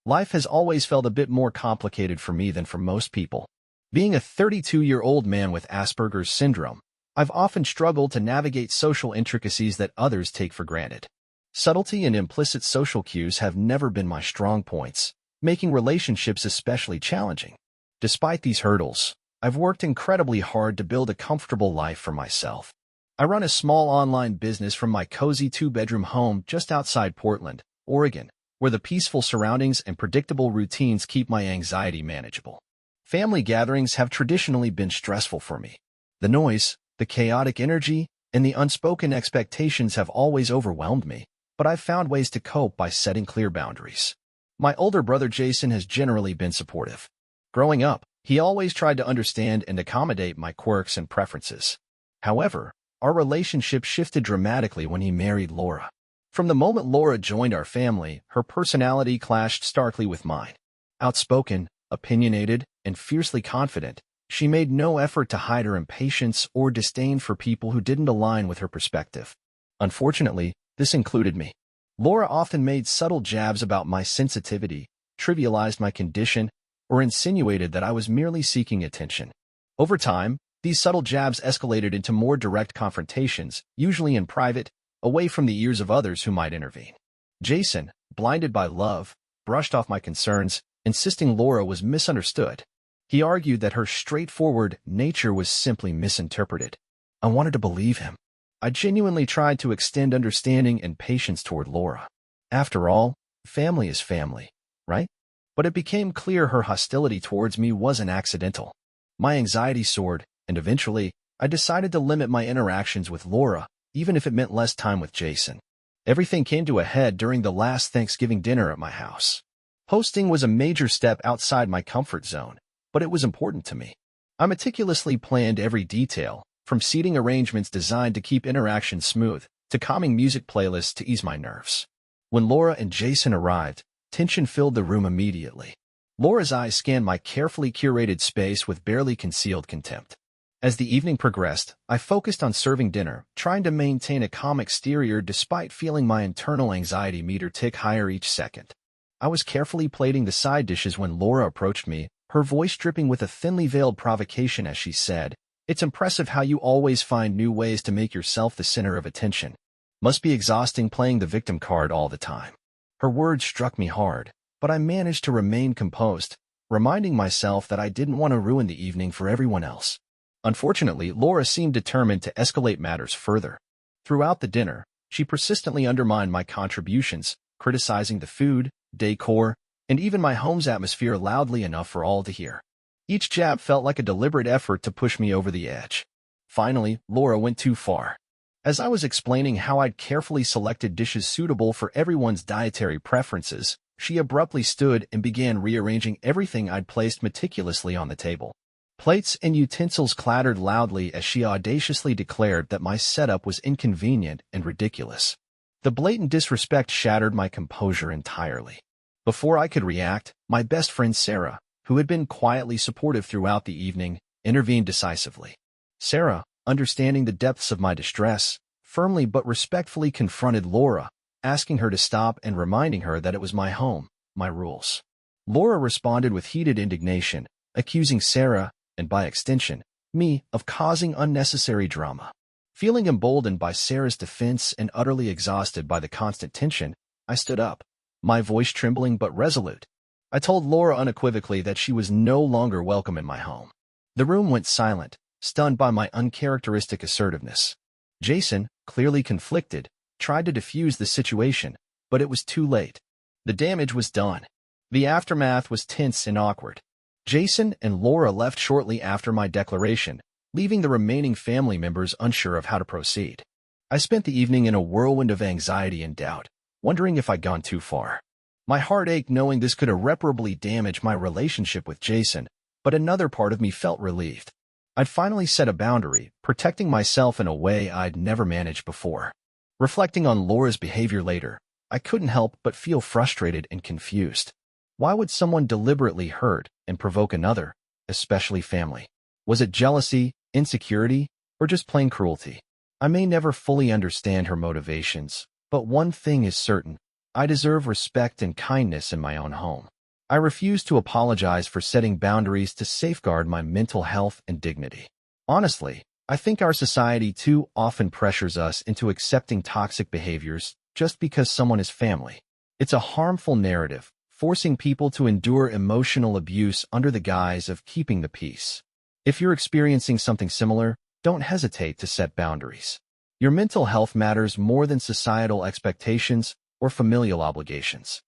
Life has always felt a bit more complicated for me than for most people. Being a 32-year-old man with Asperger's syndrome, I've often struggled to navigate social intricacies that others take for granted. Subtlety and implicit social cues have never been my strong points, making relationships especially challenging. Despite these hurdles, I've worked incredibly hard to build a comfortable life for myself. I run a small online business from my cozy two-bedroom home just outside Portland, Oregon, where the peaceful surroundings and predictable routines keep my anxiety manageable. Family gatherings have traditionally been stressful for me. The noise, the chaotic energy, and the unspoken expectations have always overwhelmed me, but I've found ways to cope by setting clear boundaries. My older brother Jason has generally been supportive. Growing up, he always tried to understand and accommodate my quirks and preferences. However, our relationship shifted dramatically when he married Laura. From the moment Laura joined our family, her personality clashed starkly with mine. Outspoken, opinionated, and fiercely confident, she made no effort to hide her impatience or disdain for people who didn't align with her perspective. Unfortunately, this included me. Laura often made subtle jabs about my sensitivity, trivialized my condition, or insinuated that I was merely seeking attention. Over time, these subtle jabs escalated into more direct confrontations, usually in private, away from the ears of others who might intervene. Jason, blinded by love, brushed off my concerns, insisting Laura was misunderstood. He argued that her straightforward nature was simply misinterpreted. I wanted to believe him. I genuinely tried to extend understanding and patience toward Laura. After all, family is family, right? But it became clear her hostility towards me wasn't accidental. My anxiety soared, and eventually, I decided to limit my interactions with Laura, even if it meant less time with Jason. Everything came to a head during the last Thanksgiving dinner at my house. Hosting was a major step outside my comfort zone, but it was important to me. I meticulously planned every detail, from seating arrangements designed to keep interactions smooth, to calming music playlists to ease my nerves. When Laura and Jason arrived, tension filled the room immediately. Laura's eyes scanned my carefully curated space with barely concealed contempt. As the evening progressed, I focused on serving dinner, trying to maintain a calm exterior despite feeling my internal anxiety meter tick higher each second. I was carefully plating the side dishes when Laura approached me, her voice dripping with a thinly veiled provocation as she said, "It's impressive how you always find new ways to make yourself the center of attention. Must be exhausting playing the victim card all the time." Her words struck me hard, but I managed to remain composed, reminding myself that I didn't want to ruin the evening for everyone else. Unfortunately, Laura seemed determined to escalate matters further. Throughout the dinner, she persistently undermined my contributions, criticizing the food, decor, and even my home's atmosphere loudly enough for all to hear. Each jab felt like a deliberate effort to push me over the edge. Finally, Laura went too far. As I was explaining how I'd carefully selected dishes suitable for everyone's dietary preferences, she abruptly stood and began rearranging everything I'd placed meticulously on the table. Plates and utensils clattered loudly as she audaciously declared that my setup was inconvenient and ridiculous. The blatant disrespect shattered my composure entirely. Before I could react, my best friend Sarah, who had been quietly supportive throughout the evening, intervened decisively. Sarah, understanding the depths of my distress, firmly but respectfully confronted Laura, asking her to stop and reminding her that it was my home, my rules. Laura responded with heated indignation, accusing Sarah, and by extension, me, of causing unnecessary drama. Feeling emboldened by Sarah's defense and utterly exhausted by the constant tension, I stood up, my voice trembling but resolute. I told Laura unequivocally that she was no longer welcome in my home. The room went silent, stunned by my uncharacteristic assertiveness. Jason, clearly conflicted, tried to defuse the situation, but it was too late. The damage was done. The aftermath was tense and awkward. Jason and Laura left shortly after my declaration, leaving the remaining family members unsure of how to proceed. I spent the evening in a whirlwind of anxiety and doubt, wondering if I'd gone too far. My heart ached knowing this could irreparably damage my relationship with Jason, but another part of me felt relieved. I'd finally set a boundary, protecting myself in a way I'd never managed before. Reflecting on Laura's behavior later, I couldn't help but feel frustrated and confused. Why would someone deliberately hurt and provoke another, especially family? Was it jealousy, insecurity, or just plain cruelty? I may never fully understand her motivations, but one thing is certain: I deserve respect and kindness in my own home. I refused to apologize for setting boundaries to safeguard my mental health and dignity. Honestly, I think our society too often pressures us into accepting toxic behaviors just because someone is family. It's a harmful narrative, forcing people to endure emotional abuse under the guise of keeping the peace. If you're experiencing something similar, don't hesitate to set boundaries. Your mental health matters more than societal expectations or familial obligations.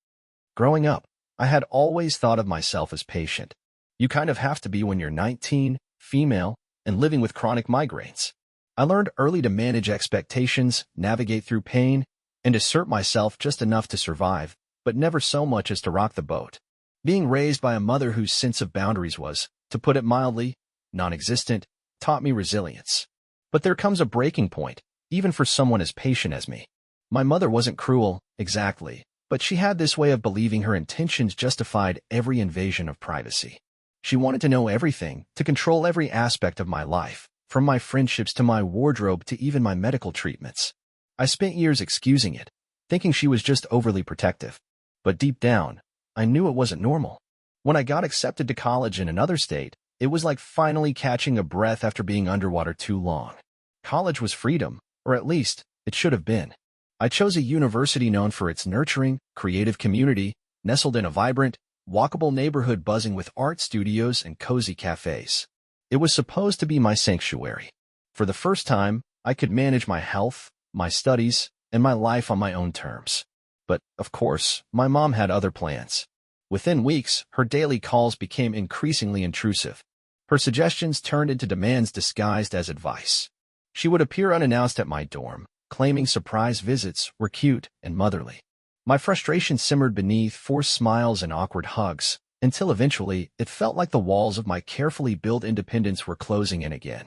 Growing up, I had always thought of myself as patient. You kind of have to be when you're 19, female, and living with chronic migraines. I learned early to manage expectations, navigate through pain, and assert myself just enough to survive, but never so much as to rock the boat. Being raised by a mother whose sense of boundaries was, to put it mildly, non-existent, taught me resilience. But there comes a breaking point, even for someone as patient as me. My mother wasn't cruel, exactly, but she had this way of believing her intentions justified every invasion of privacy. She wanted to know everything, to control every aspect of my life, from my friendships to my wardrobe to even my medical treatments. I spent years excusing it, thinking she was just overly protective. But deep down, I knew it wasn't normal. When I got accepted to college in another state, it was like finally catching a breath after being underwater too long. College was freedom, or at least, it should have been. I chose a university known for its nurturing, creative community, nestled in a vibrant, walkable neighborhood buzzing with art studios and cozy cafes. It was supposed to be my sanctuary. For the first time, I could manage my health, my studies, and my life on my own terms. But, of course, my mom had other plans. Within weeks, her daily calls became increasingly intrusive. Her suggestions turned into demands disguised as advice. She would appear unannounced at my dorm, claiming surprise visits were cute and motherly. My frustration simmered beneath forced smiles and awkward hugs, until eventually it felt like the walls of my carefully built independence were closing in again.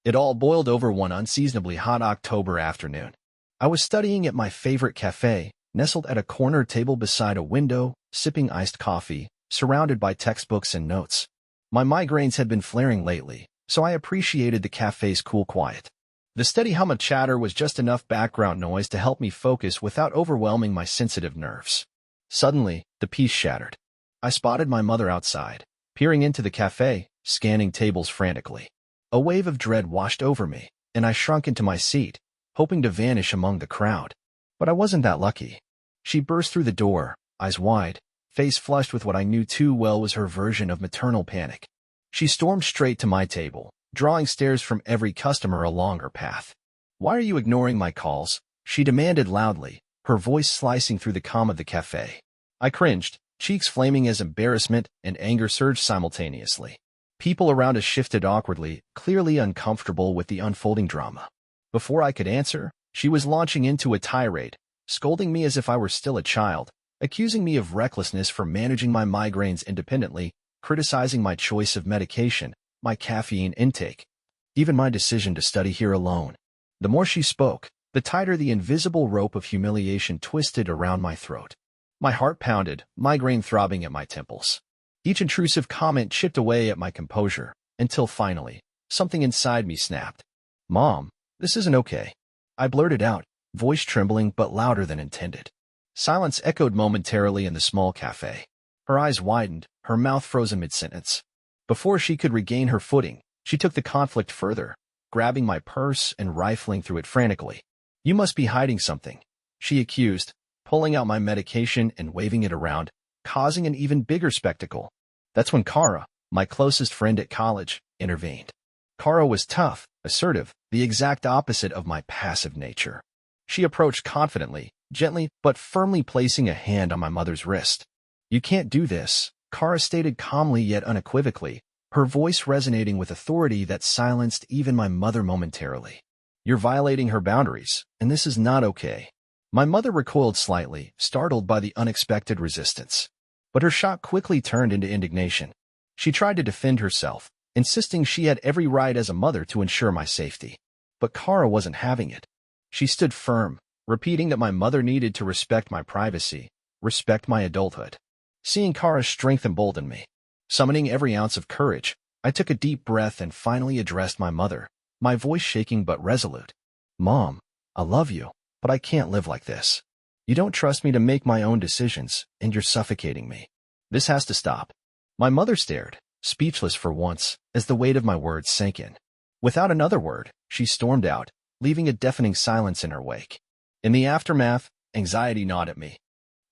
It all boiled over one unseasonably hot October afternoon. I was studying at my favorite cafe, nestled at a corner table beside a window, sipping iced coffee, surrounded by textbooks and notes. My migraines had been flaring lately, so I appreciated the cafe's cool quiet. The steady hum of chatter was just enough background noise to help me focus without overwhelming my sensitive nerves. Suddenly, the peace shattered. I spotted my mother outside, peering into the cafe, scanning tables frantically. A wave of dread washed over me, and I shrunk into my seat, hoping to vanish among the crowd. But I wasn't that lucky. She burst through the door, eyes wide, face flushed with what I knew too well was her version of maternal panic. She stormed straight to my table, drawing stares from every customer along her path. "Why are you ignoring my calls?" she demanded loudly, her voice slicing through the calm of the cafe. I cringed, cheeks flaming as embarrassment and anger surged simultaneously. People around us shifted awkwardly, clearly uncomfortable with the unfolding drama. Before I could answer, she was launching into a tirade, scolding me as if I were still a child, accusing me of recklessness for managing my migraines independently, criticizing my choice of medication, my caffeine intake, even my decision to study here alone. The more she spoke, the tighter the invisible rope of humiliation twisted around my throat. My heart pounded, migraine throbbing at my temples. Each intrusive comment chipped away at my composure, until finally, something inside me snapped. "Mom, this isn't okay." I blurted out, voice trembling but louder than intended. Silence echoed momentarily in the small cafe. Her eyes widened, her mouth frozen mid-sentence. Before she could regain her footing, she took the conflict further, grabbing my purse and rifling through it frantically. "You must be hiding something," she accused, pulling out my medication and waving it around, causing an even bigger spectacle. That's when Kara, my closest friend at college, intervened. Kara was tough, assertive, the exact opposite of my passive nature. She approached confidently, gently but firmly placing a hand on my mother's wrist. "You can't do this," Kara stated calmly yet unequivocally, her voice resonating with authority that silenced even my mother momentarily. "You're violating her boundaries, and this is not okay." My mother recoiled slightly, startled by the unexpected resistance. But her shock quickly turned into indignation. She tried to defend herself, insisting she had every right as a mother to ensure my safety. But Kara wasn't having it. She stood firm, repeating that my mother needed to respect my privacy, respect my adulthood. Seeing Kara's strength emboldened me. Summoning every ounce of courage, I took a deep breath and finally addressed my mother, my voice shaking but resolute. "Mom, I love you, but I can't live like this. You don't trust me to make my own decisions, and you're suffocating me." This has to stop. My mother stared, speechless for once, as the weight of my words sank in. Without another word, she stormed out, leaving a deafening silence in her wake. In the aftermath, anxiety gnawed at me.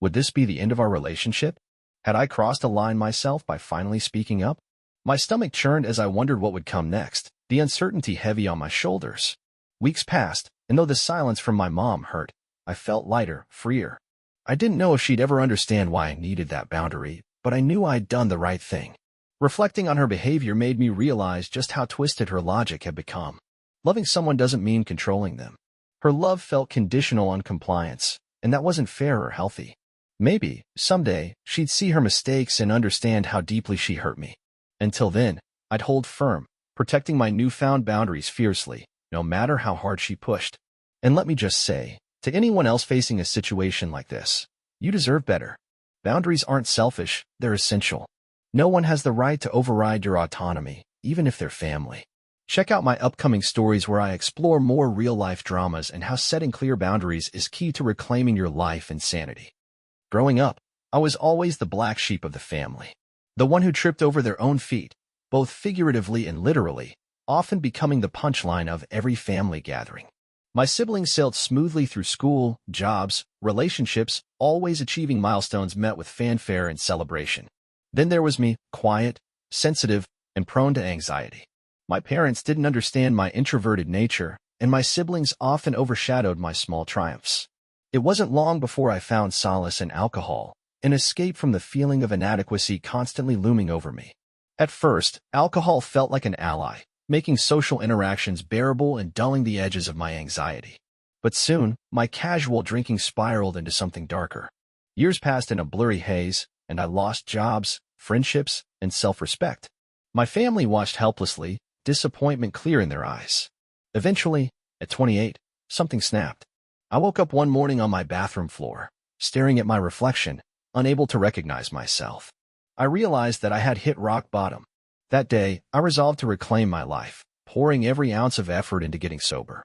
Would this be the end of our relationship? Had I crossed a line myself by finally speaking up? My stomach churned as I wondered what would come next, the uncertainty heavy on my shoulders. Weeks passed, and though the silence from my mom hurt, I felt lighter, freer. I didn't know if she'd ever understand why I needed that boundary, but I knew I'd done the right thing. Reflecting on her behavior made me realize just how twisted her logic had become. Loving someone doesn't mean controlling them. Her love felt conditional on compliance, and that wasn't fair or healthy. Maybe, someday, she'd see her mistakes and understand how deeply she hurt me. Until then, I'd hold firm, protecting my newfound boundaries fiercely, no matter how hard she pushed. And let me just say, to anyone else facing a situation like this, you deserve better. Boundaries aren't selfish, they're essential. No one has the right to override your autonomy, even if they're family. Check out my upcoming stories where I explore more real-life dramas and how setting clear boundaries is key to reclaiming your life and sanity. Growing up, I was always the black sheep of the family. The one who tripped over their own feet, both figuratively and literally, often becoming the punchline of every family gathering. My siblings sailed smoothly through school, jobs, relationships, always achieving milestones met with fanfare and celebration. Then there was me, quiet, sensitive, and prone to anxiety. My parents didn't understand my introverted nature, and my siblings often overshadowed my small triumphs. It wasn't long before I found solace in alcohol, an escape from the feeling of inadequacy constantly looming over me. At first, alcohol felt like an ally, making social interactions bearable and dulling the edges of my anxiety. But soon, my casual drinking spiraled into something darker. Years passed in a blurry haze, and I lost jobs, friendships, and self-respect. My family watched helplessly, disappointment clear in their eyes. Eventually, at 28, something snapped. I woke up one morning on my bathroom floor, staring at my reflection, unable to recognize myself. I realized that I had hit rock bottom. That day, I resolved to reclaim my life, pouring every ounce of effort into getting sober.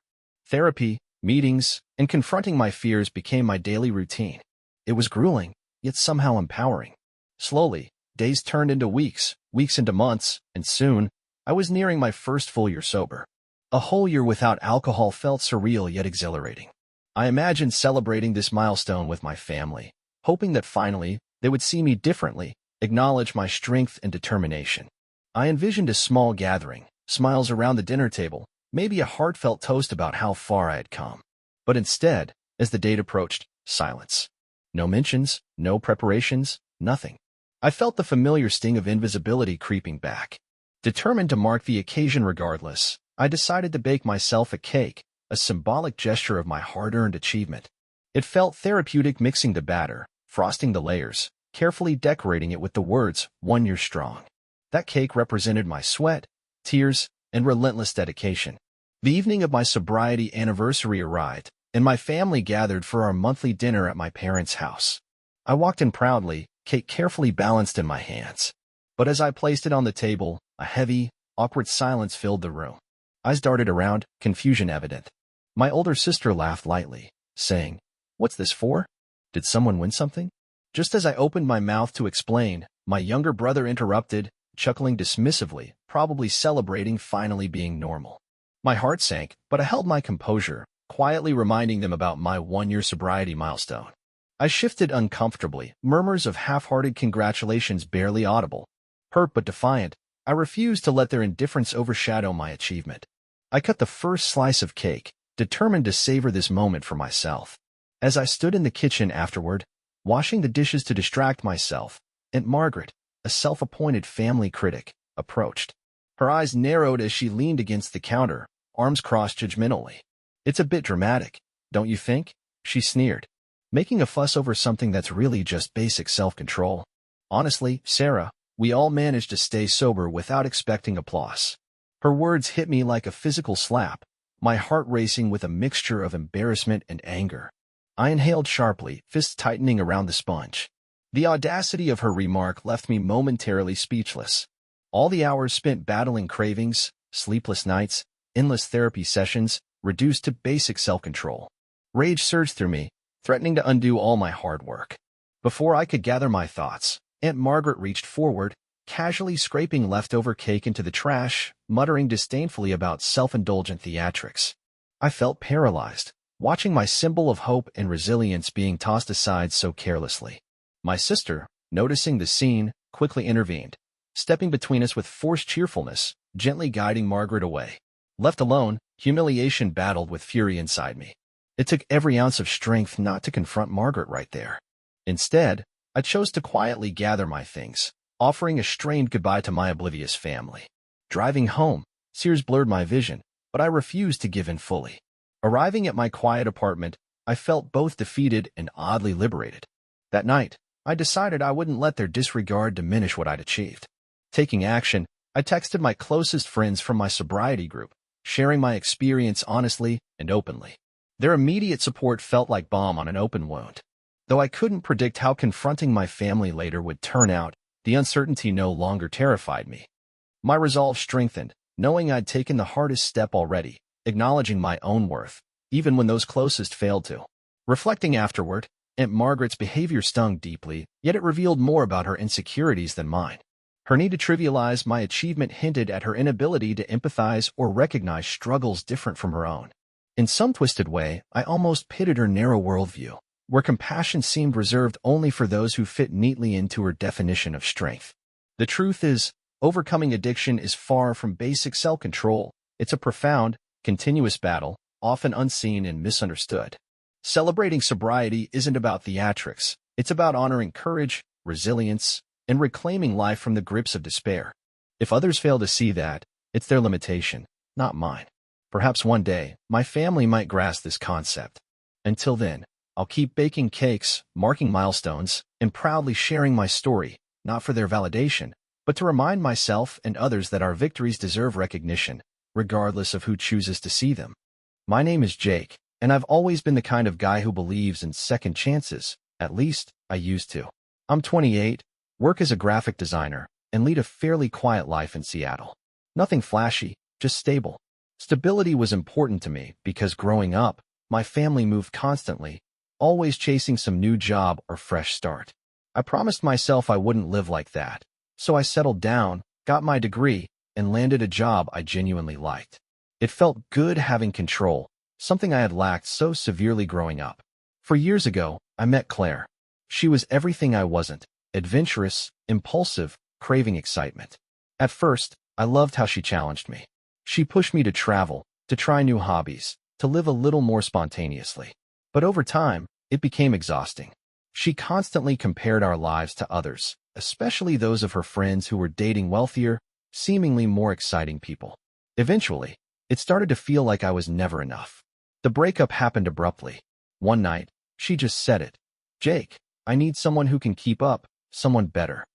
Therapy, meetings, and confronting my fears became my daily routine. It was grueling, yet somehow empowering. Slowly, days turned into weeks, weeks into months, and soon, I was nearing my first full year sober. A whole year without alcohol felt surreal yet exhilarating. I imagined celebrating this milestone with my family, hoping that finally, they would see me differently, acknowledge my strength and determination. I envisioned a small gathering, smiles around the dinner table, maybe a heartfelt toast about how far I had come. But instead, as the date approached, silence. No mentions, no preparations, nothing. I felt the familiar sting of invisibility creeping back. Determined to mark the occasion regardless, I decided to bake myself a cake, a symbolic gesture of my hard-earned achievement. It felt therapeutic mixing the batter, frosting the layers, carefully decorating it with the words, "1 year strong." That cake represented my sweat, tears, and relentless dedication. The evening of my sobriety anniversary arrived, and my family gathered for our monthly dinner at my parents' house. I walked in proudly, cake carefully balanced in my hands. But as I placed it on the table, a heavy, awkward silence filled the room. Eyes darted around, confusion evident. My older sister laughed lightly, saying, "What's this for? Did someone win something?" Just as I opened my mouth to explain, my younger brother interrupted, chuckling dismissively, probably celebrating finally being normal. My heart sank, but I held my composure, quietly reminding them about my 1-year sobriety milestone. I shifted uncomfortably, murmurs of half-hearted congratulations barely audible. Hurt but defiant, I refused to let their indifference overshadow my achievement. I cut the first slice of cake, determined to savor this moment for myself. As I stood in the kitchen afterward, washing the dishes to distract myself, Aunt Margaret, a self-appointed family critic, approached. Her eyes narrowed as she leaned against the counter, arms crossed judgmentally. "It's a bit dramatic, don't you think?" she sneered. "Making a fuss over something that's really just basic self-control. Honestly, Sarah, we all managed to stay sober without expecting applause." Her words hit me like a physical slap, my heart racing with a mixture of embarrassment and anger. I inhaled sharply, fists tightening around the sponge. The audacity of her remark left me momentarily speechless. All the hours spent battling cravings, sleepless nights, endless therapy sessions, reduced to basic self-control. Rage surged through me, threatening to undo all my hard work. Before I could gather my thoughts, Aunt Margaret reached forward, casually scraping leftover cake into the trash, muttering disdainfully about self-indulgent theatrics. I felt paralyzed, watching my symbol of hope and resilience being tossed aside so carelessly. My sister, noticing the scene, quickly intervened, stepping between us with forced cheerfulness, gently guiding Margaret away. Left alone, humiliation battled with fury inside me. It took every ounce of strength not to confront Margaret right there. Instead, I chose to quietly gather my things, offering a strained goodbye to my oblivious family. Driving home, Sears blurred my vision, but I refused to give in fully. Arriving at my quiet apartment, I felt both defeated and oddly liberated. That night, I decided I wouldn't let their disregard diminish what I'd achieved. Taking action, I texted my closest friends from my sobriety group, sharing my experience honestly and openly. Their immediate support felt like balm on an open wound. Though I couldn't predict how confronting my family later would turn out, the uncertainty no longer terrified me. My resolve strengthened, knowing I'd taken the hardest step already, acknowledging my own worth, even when those closest failed to. Reflecting afterward, Aunt Margaret's behavior stung deeply, yet it revealed more about her insecurities than mine. Her need to trivialize my achievement hinted at her inability to empathize or recognize struggles different from her own. In some twisted way, I almost pitied her narrow worldview, where compassion seemed reserved only for those who fit neatly into her definition of strength. The truth is, overcoming addiction is far from basic self-control. It's a profound, continuous battle, often unseen and misunderstood. Celebrating sobriety isn't about theatrics. It's about honoring courage, resilience, and reclaiming life from the grips of despair. If others fail to see that, it's their limitation, not mine. Perhaps one day, my family might grasp this concept. Until then, I'll keep baking cakes, marking milestones, and proudly sharing my story, not for their validation, but to remind myself and others that our victories deserve recognition, regardless of who chooses to see them. My name is Jake, and I've always been the kind of guy who believes in second chances. At least, I used to. I'm 28, work as a graphic designer, and lead a fairly quiet life in Seattle. Nothing flashy, just stable. Stability was important to me because growing up, my family moved constantly, always chasing some new job or fresh start. I promised myself I wouldn't live like that, so I settled down, got my degree, and landed a job I genuinely liked. It felt good having control, something I had lacked so severely growing up. 4 years ago, I met Claire. She was everything I wasn't, adventurous, impulsive, craving excitement. At first, I loved how she challenged me. She pushed me to travel, to try new hobbies, to live a little more spontaneously. But over time, it became exhausting. She constantly compared our lives to others, especially those of her friends who were dating wealthier, seemingly more exciting people. Eventually, it started to feel like I was never enough. The breakup happened abruptly. One night, she just said it. "Jake, I need someone who can keep up, someone better."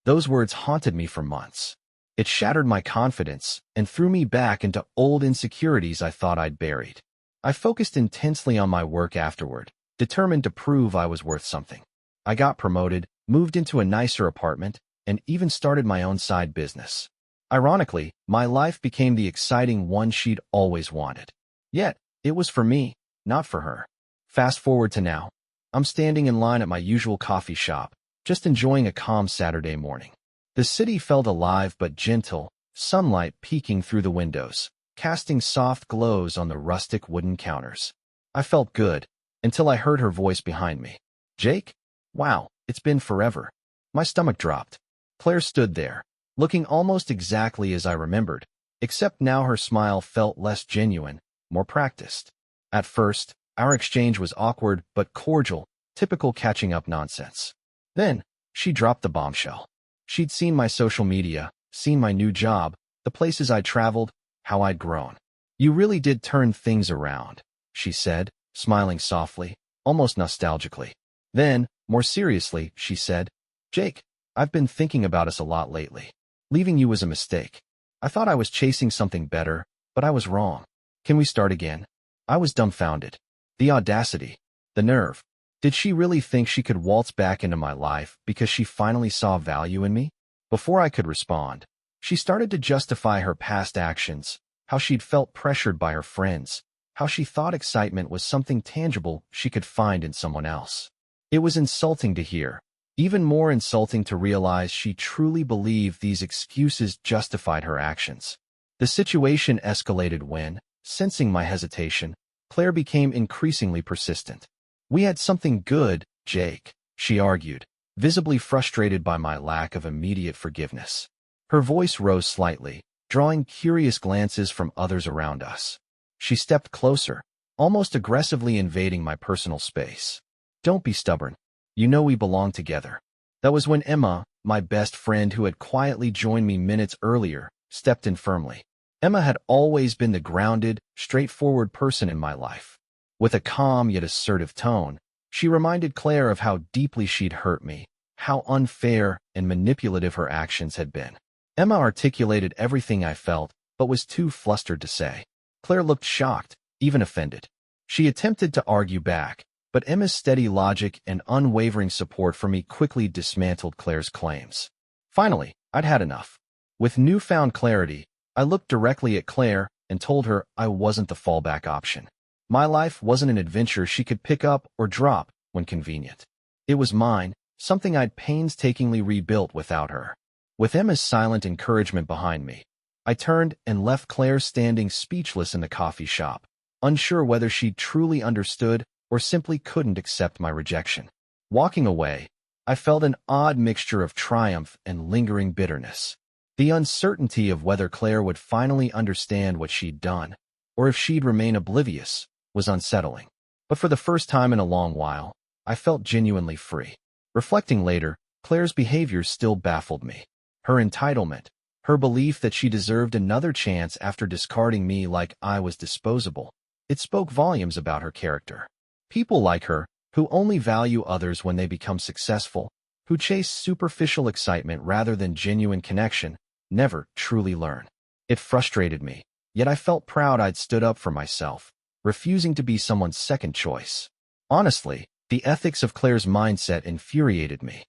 Those words haunted me for months. It shattered my confidence and threw me back into old insecurities I thought I'd buried. I focused intensely on my work afterward, determined to prove I was worth something. I got promoted, moved into a nicer apartment, and even started my own side business. Ironically, my life became the exciting one she'd always wanted. Yet, it was for me, not for her. Fast forward to now. I'm standing in line at my usual coffee shop, just enjoying a calm Saturday morning. The city felt alive but gentle, sunlight peeking through the windows, casting soft glows on the rustic wooden counters. I felt good, until I heard her voice behind me. "Jake? Wow, it's been forever." My stomach dropped. Claire stood there, looking almost exactly as I remembered, except now her smile felt less genuine, more practiced. At first, our exchange was awkward but cordial, typical catching-up nonsense. Then, she dropped the bombshell. She'd seen my social media, seen my new job, the places I'd traveled, how I'd grown. "You really did turn things around," she said, smiling softly, almost nostalgically. Then, more seriously, she said, "Jake, I've been thinking about us a lot lately. Leaving you was a mistake. I thought I was chasing something better, but I was wrong. Can we start again?" I was dumbfounded. The audacity, the nerve. Did she really think she could waltz back into my life because she finally saw value in me? Before I could respond, she started to justify her past actions, how she'd felt pressured by her friends, how she thought excitement was something tangible she could find in someone else. It was insulting to hear, Even more insulting to realize she truly believed these excuses justified her actions. The situation escalated when, sensing my hesitation, Claire became increasingly persistent. "We had something good, Jake," she argued, visibly frustrated by my lack of immediate forgiveness. Her voice rose slightly, drawing curious glances from others around us. She stepped closer, almost aggressively invading my personal space. "Don't be stubborn. You know we belong together." That was when Emma, my best friend who had quietly joined me minutes earlier, stepped in firmly. Emma had always been the grounded, straightforward person in my life. With a calm yet assertive tone, she reminded Claire of how deeply she'd hurt me, how unfair and manipulative her actions had been. Emma articulated everything I felt, but was too flustered to say. Claire looked shocked, even offended. She attempted to argue back, but Emma's steady logic and unwavering support for me quickly dismantled Claire's claims. Finally, I'd had enough. With newfound clarity, I looked directly at Claire and told her I wasn't the fallback option. My life wasn't an adventure she could pick up or drop when convenient. It was mine, something I'd painstakingly rebuilt without her. With Emma's silent encouragement behind me, I turned and left Claire standing speechless in the coffee shop, unsure whether she truly understood or simply couldn't accept my rejection. Walking away, I felt an odd mixture of triumph and lingering bitterness. The uncertainty of whether Claire would finally understand what she'd done, or if she'd remain oblivious, was unsettling. But for the first time in a long while, I felt genuinely free. Reflecting later, Claire's behavior still baffled me. Her entitlement, her belief that she deserved another chance after discarding me like I was disposable, it spoke volumes about her character. People like her, who only value others when they become successful, who chase superficial excitement rather than genuine connection, never truly learn. It frustrated me, yet I felt proud I'd stood up for myself, refusing to be someone's second choice. Honestly, the ethics of Claire's mindset infuriated me.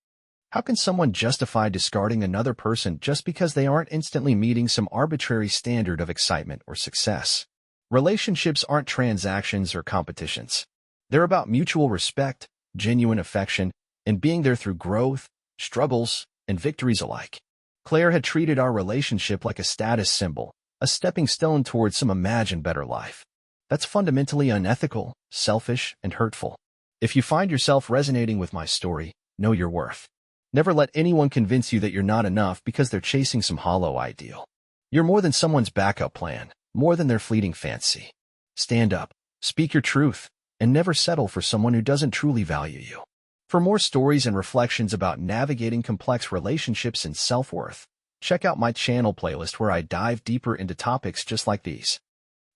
How can someone justify discarding another person just because they aren't instantly meeting some arbitrary standard of excitement or success? Relationships aren't transactions or competitions. They're about mutual respect, genuine affection, and being there through growth, struggles, and victories alike. Claire had treated our relationship like a status symbol, a stepping stone towards some imagined better life. That's fundamentally unethical, selfish, and hurtful. If you find yourself resonating with my story, know your worth. Never let anyone convince you that you're not enough because they're chasing some hollow ideal. You're more than someone's backup plan, more than their fleeting fancy. Stand up, speak your truth, and never settle for someone who doesn't truly value you. For more stories and reflections about navigating complex relationships and self-worth, check out my channel playlist where I dive deeper into topics just like these.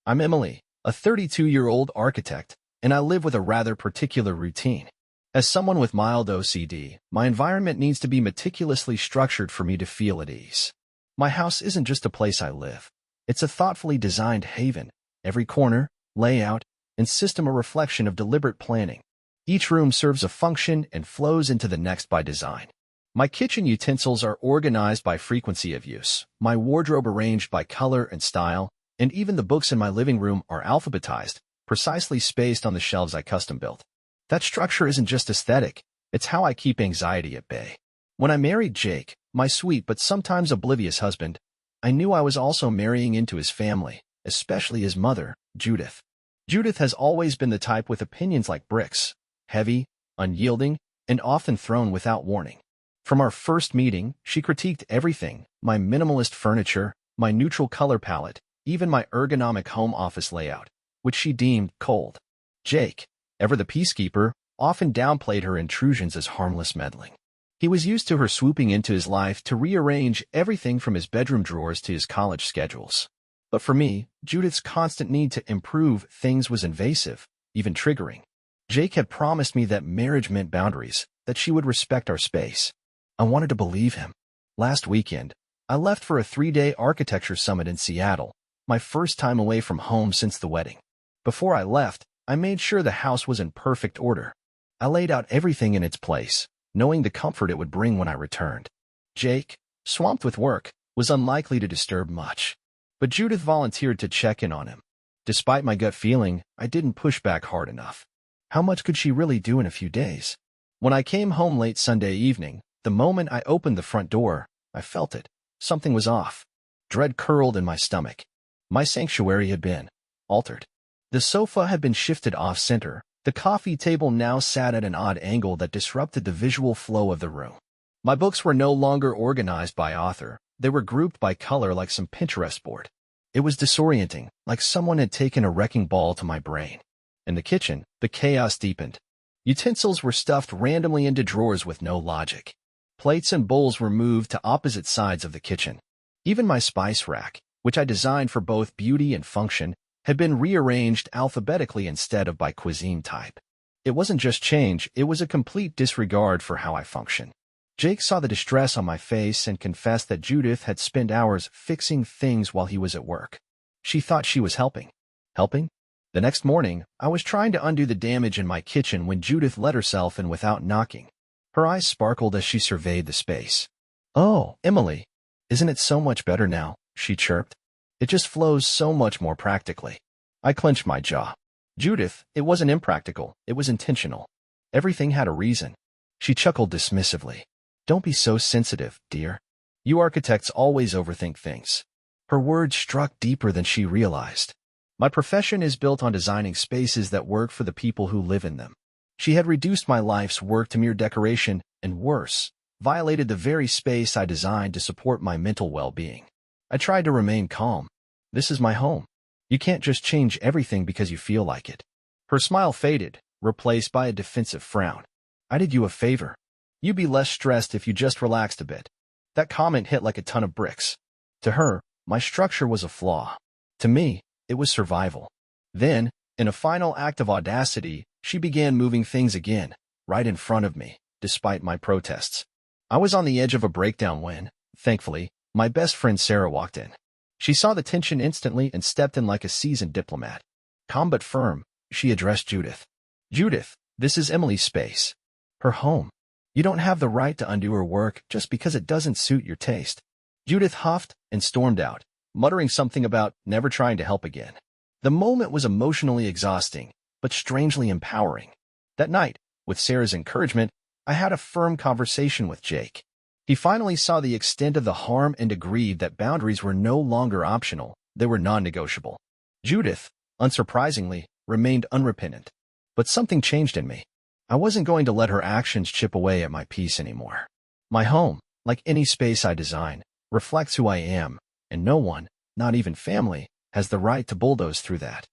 I'm Emily, a 32-year-old architect, and I live with a rather particular routine. As someone with mild OCD, my environment needs to be meticulously structured for me to feel at ease. My house isn't just a place I live. It's a thoughtfully designed haven. Every corner, layout, and system a reflection of deliberate planning. Each room serves a function and flows into the next by design. My kitchen utensils are organized by frequency of use, my wardrobe arranged by color and style, and even the books in my living room are alphabetized, precisely spaced on the shelves I custom-built. That structure isn't just aesthetic, it's how I keep anxiety at bay. When I married Jake, my sweet but sometimes oblivious husband, I knew I was also marrying into his family, especially his mother, Judith. Judith has always been the type with opinions like bricks, heavy, unyielding, and often thrown without warning. From our first meeting, she critiqued everything, my minimalist furniture, my neutral color palette, even my ergonomic home office layout, which she deemed cold. Jake, ever the peacekeeper, often downplayed her intrusions as harmless meddling. He was used to her swooping into his life to rearrange everything from his bedroom drawers to his college schedules. But for me, Judith's constant need to improve things was invasive, even triggering. Jake had promised me that marriage meant boundaries, that she would respect our space. I wanted to believe him. Last weekend, I left for a 3-day architecture summit in Seattle, my first time away from home since the wedding. Before I left, I made sure the house was in perfect order. I laid out everything in its place, knowing the comfort it would bring when I returned. Jake, swamped with work, was unlikely to disturb much. But Judith volunteered to check in on him. Despite my gut feeling, I didn't push back hard enough. How much could she really do in a few days? When I came home late Sunday evening, the moment I opened the front door, I felt it. Something was off. Dread curled in my stomach. My sanctuary had been altered. The sofa had been shifted off-center. The coffee table now sat at an odd angle that disrupted the visual flow of the room. My books were no longer organized by author. They were grouped by color like some Pinterest board. It was disorienting, like someone had taken a wrecking ball to my brain. In the kitchen, the chaos deepened. Utensils were stuffed randomly into drawers with no logic. Plates and bowls were moved to opposite sides of the kitchen. Even my spice rack, which I designed for both beauty and function, had been rearranged alphabetically instead of by cuisine type. It wasn't just change, it was a complete disregard for how I function. Jake saw the distress on my face and confessed that Judith had spent hours fixing things while he was at work. She thought she was helping. Helping? The next morning, I was trying to undo the damage in my kitchen when Judith let herself in without knocking. Her eyes sparkled as she surveyed the space. "Oh, Emily, isn't it so much better now?" she chirped. "It just flows so much more practically." I clenched my jaw. "Judith, it wasn't impractical, it was intentional. Everything had a reason." She chuckled dismissively. "Don't be so sensitive, dear. You architects always overthink things." Her words struck deeper than she realized. My profession is built on designing spaces that work for the people who live in them. She had reduced my life's work to mere decoration, and worse, violated the very space I designed to support my mental well-being. I tried to remain calm. "This is my home. You can't just change everything because you feel like it." Her smile faded, replaced by a defensive frown. "I did you a favor. You'd be less stressed if you just relaxed a bit." That comment hit like a ton of bricks. To her, my structure was a flaw. To me, it was survival. Then, in a final act of audacity, she began moving things again, right in front of me, despite my protests. I was on the edge of a breakdown when, thankfully, my best friend Sarah walked in. She saw the tension instantly and stepped in like a seasoned diplomat. Calm but firm, she addressed Judith. "Judith, this is Emily's space. Her home. You don't have the right to undo her work just because it doesn't suit your taste." Judith huffed and stormed out, muttering something about never trying to help again. The moment was emotionally exhausting, but strangely empowering. That night, with Sarah's encouragement, I had a firm conversation with Jake. He finally saw the extent of the harm and agreed that boundaries were no longer optional, they were non-negotiable. Judith, unsurprisingly, remained unrepentant. But something changed in me. I wasn't going to let her actions chip away at my peace anymore. My home, like any space I design, reflects who I am, and no one, not even family, has the right to bulldoze through that.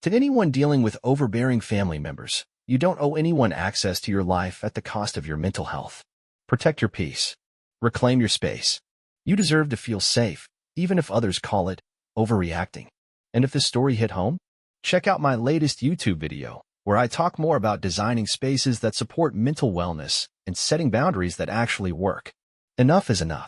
To anyone dealing with overbearing family members, you don't owe anyone access to your life at the cost of your mental health. Protect your peace. Reclaim your space. You deserve to feel safe, even if others call it overreacting. And if this story hit home, check out my latest YouTube video, where I talk more about designing spaces that support mental wellness and setting boundaries that actually work. Enough is enough.